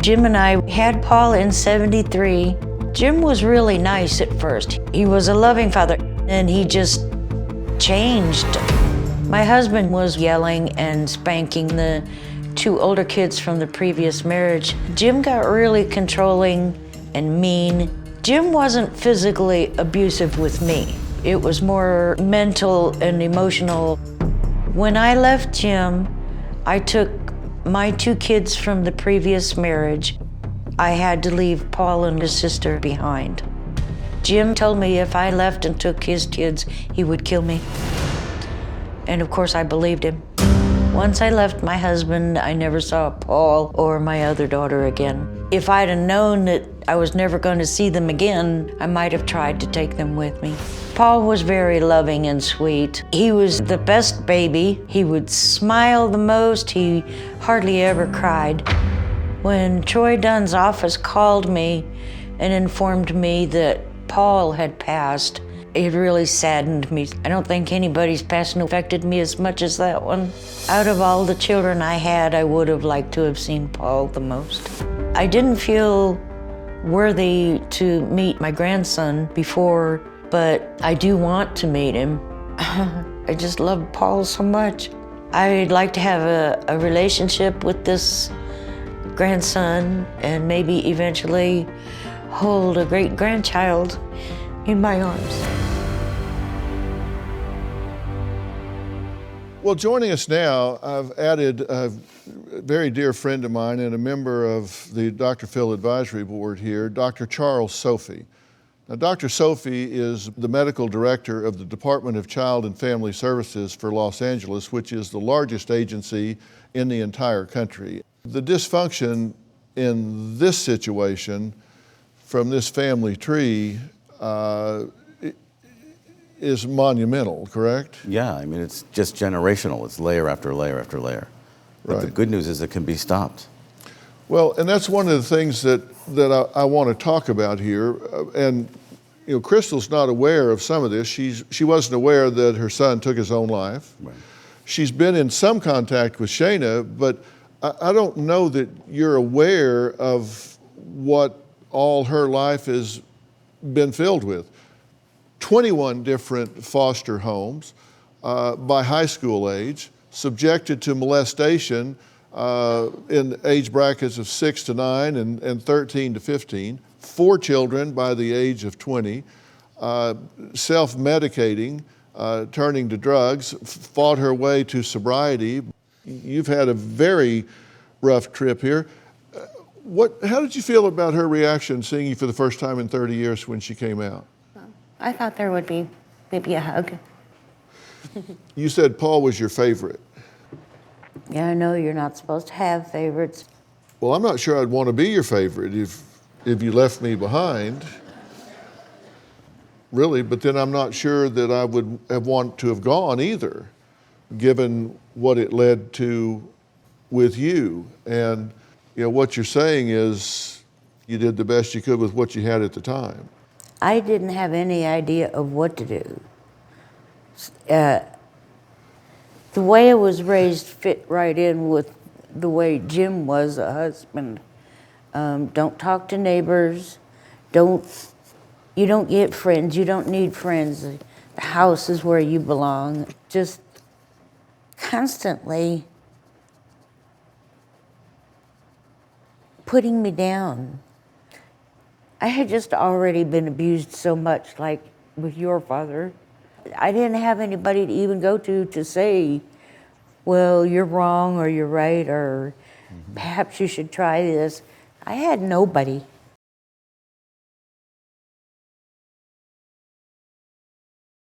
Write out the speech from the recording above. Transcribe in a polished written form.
Jim and I had Paul in '73. Jim was really nice at first. He was a loving father, and he just changed. My husband was yelling and spanking the two older kids from the previous marriage. Jim got really controlling and mean. Jim wasn't physically abusive with me. It was more mental and emotional. When I left Jim, I took my two kids from the previous marriage. I had to leave Paul and his sister behind. Jim told me if I left and took his kids, he would kill me. And of course, I believed him. Once I left my husband, I never saw Paul or my other daughter again. If I'd have known that I was never going to see them again, I might have tried to take them with me. Paul was very loving and sweet. He was the best baby. He would smile the most. He hardly ever cried. When Troy Dunn's office called me and informed me that Paul had passed, it really saddened me. I don't think anybody's passing affected me as much as that one. Out of all the children I had, I would have liked to have seen Paul the most. I didn't feel worthy to meet my grandson before, but I do want to meet him. I just love Paul so much. I'd like to have a relationship with this grandson and maybe eventually hold a great-grandchild in my arms. Well, joining us now, I've added a very dear friend of mine and a member of the Dr. Phil Advisory Board here, Dr. Charles Sophie. Now, Dr. Sophie is the medical director of the Department of Child and Family Services for Los Angeles, which is the largest agency in the entire country. The dysfunction in this situation from this family tree is monumental, correct? Yeah, I mean, it's just generational. It's layer after layer after layer. But Right. the good news is it can be stopped. Well, and that's one of the things that I want to talk about here. And you know, Crystal's not aware of some of this. She wasn't aware that her son took his own life. Right. She's been in some contact with Shayna, but I don't know that you're aware of what all her life has been filled with. 21 different foster homes by high school age, subjected to molestation in age brackets of 6 to 9 and 13 to 15, 4 children by the age of 20, self-medicating, turning to drugs, fought her way to sobriety. You've had a very rough trip here. How did you feel about her reaction seeing you for the first time in 30 years when she came out? I thought there would be maybe a hug. You said Paul was your favorite. Yeah, I know you're not supposed to have favorites. Well, I'm not sure I'd want to be your favorite if you left me behind, really, but then I'm not sure that I would have wanted to have gone either, given what it led to with you. And you know, what you're saying is you did the best you could with what you had at the time. I didn't have any idea of what to do. The way I was raised fit right in with the way Jim was a husband. Don't talk to neighbors. You don't get friends. You don't need friends. The house is where you belong. Just constantly putting me down. I had just already been abused so much, like with your father. I didn't have anybody to even go to say, well, you're wrong or you're right or perhaps you should try this. I had nobody.